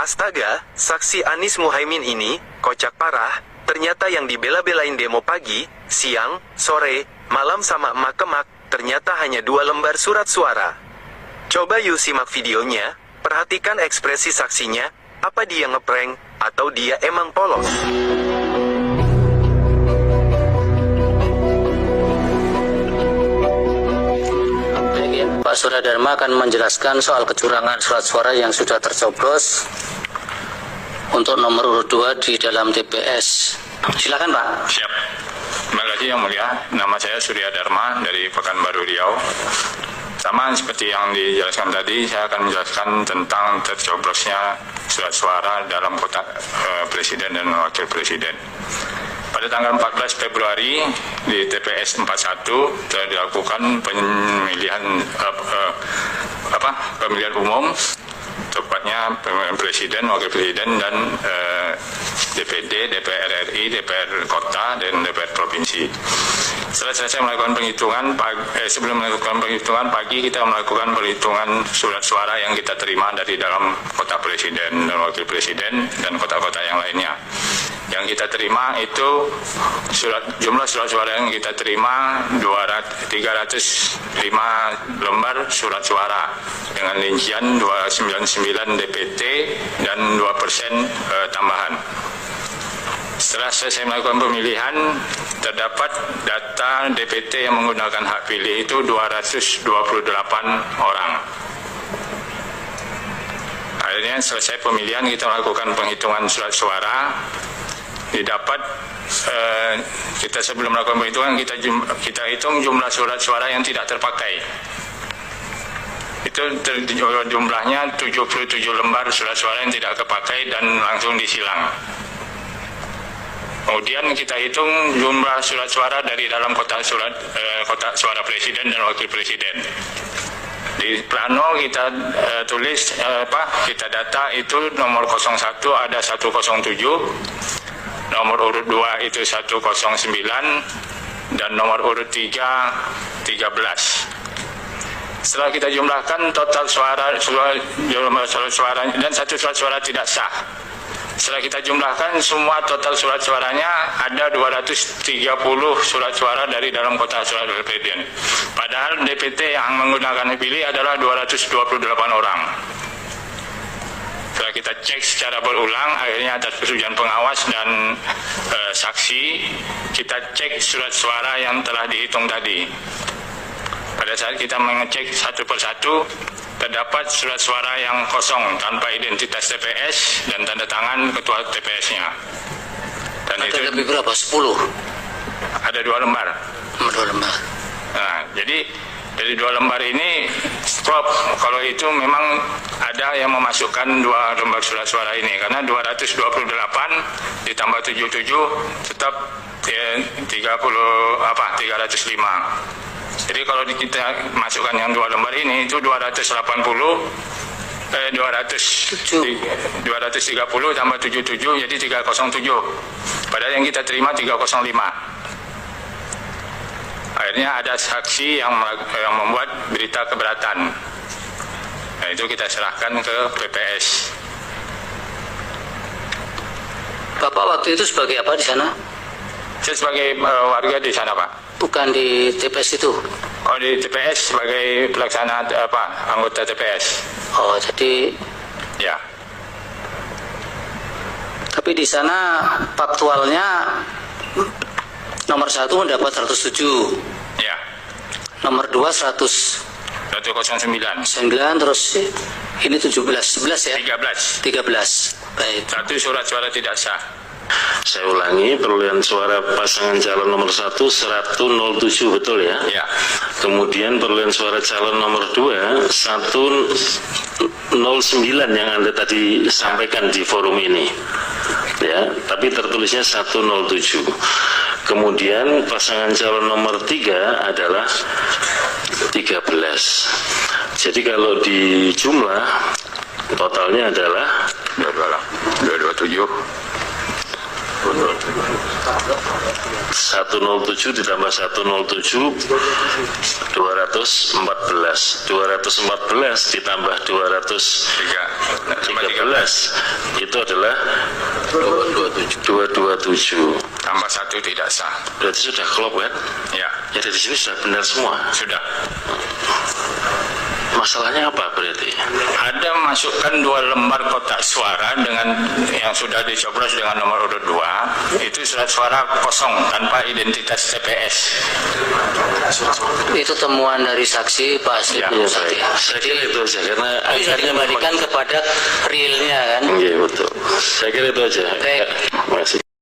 Astaga, saksi Anies Muhaimin ini, kocak parah, ternyata yang dibela-belain demo pagi, siang, sore, malam sama emak-emak, ternyata hanya 2 lembar surat suara. Coba yuk simak videonya, perhatikan ekspresi saksinya, apa dia ngeprank, atau dia emang polos. Pak Surya Dharma akan menjelaskan soal kecurangan surat suara yang sudah tercoblos untuk nomor urut 2 di dalam TPS. Silakan Pak. Siap. Terima kasih Yang Mulia. Nama saya Surya Dharma dari Pekanbaru Riau. Sama seperti yang dijelaskan tadi, saya akan menjelaskan tentang tercoblosnya surat suara dalam kotak Presiden dan Wakil Presiden. Pada tanggal 14 Februari di TPS 41 telah dilakukan pemilihan umum, tepatnya pemilihan Presiden, Wakil Presiden dan DPD, DPR RI, DPR Kota dan DPR Provinsi. Setelah selesai melakukan penghitungan, sebelum melakukan penghitungan pagi kita melakukan perhitungan surat suara yang kita terima dari dalam kotak Presiden dan Wakil Presiden dan kota-kota yang lainnya. Yang kita terima itu jumlah surat suara yang kita terima 305 lembar surat suara dengan rincian 299 DPT dan 2% tambahan. Setelah selesai melakukan pemilihan, terdapat data DPT yang menggunakan hak pilih itu 228 orang. Akhirnya selesai pemilihan kita melakukan penghitungan surat suara. Didapat kita sebelum melakukan penghitungan kita hitung jumlah surat suara yang tidak terpakai. Itu jumlahnya 77 lembar surat suara yang tidak terpakai dan langsung disilang. Kemudian kita hitung jumlah surat suara dari dalam kotak suara Presiden dan Wakil Presiden. Di plano kita tulis kita data itu nomor 01 ada 107, nomor urut 2 itu 109 dan nomor urut 3 13. Setelah kita jumlahkan total jumlah surat suara dan satu surat suara tidak sah. Setelah kita jumlahkan semua total surat suaranya ada 230 surat suara dari dalam kotak suara Presiden. Padahal DPT yang menggunakan hak pilih adalah 228 orang. Setelah kita cek secara berulang, akhirnya atas persetujuan pengawas dan saksi, kita cek surat suara yang telah dihitung tadi. Pada saat kita mengecek satu persatu, terdapat surat suara yang kosong tanpa identitas TPS dan tanda tangan ketua TPS-nya. Dan ada itu lebih berapa? 10? Ada 2 lembar. 2 lembar. Nah, jadi dari 2 lembar ini stop. Kalau itu memang ada yang memasukkan 2 lembar surat suara ini, karena 228 ditambah 77 tetap 305. Jadi kalau kita masukkan yang 2 lembar ini itu 230 tambah 77 jadi 307. Padahal yang kita terima 305. Akhirnya ada saksi yang membuat berita keberatan. Nah, itu kita serahkan ke PPS. Bapak waktu itu sebagai apa di sana? Saya sebagai warga di sana, Pak. Bukan di TPS itu? Oh, di TPS sebagai pelaksana anggota TPS. Oh, jadi ya. Tapi di sana faktualnya nomor 1 mendapat 107. Ya. Nomor 2 109. 109. Terus ini 11 ya? 13. Baik. 1 surat suara tidak sah. Saya ulangi, perolehan suara pasangan calon nomor 1 107, betul ya? Ya. Kemudian perolehan suara calon nomor 2 109 yang Anda tadi sampaikan di forum ini. Ya, tapi tertulisnya 107. Kemudian pasangan calon nomor 3 adalah 13. Jadi kalau di jumlah totalnya adalah 227. 107 ditambah 107 214 ditambah 213 itu adalah 227. Tambah 1 tidak sah. Berarti sudah klop kan? Ya, Ya dari sini sudah benar semua. sudah. Masalahnya apa berarti? Ada masukkan 2 lembar kotak suara dengan yang sudah dicoblos dengan nomor urut 2, itu surat suara kosong tanpa identitas TPS. Itu temuan dari saksi Pak Asli. Ya, Saksi. Saya kira itu aja karena Bisa dikembalikan kepada realnya kan. Iya betul. Saya kira itu aja. Baik. Terima kasih.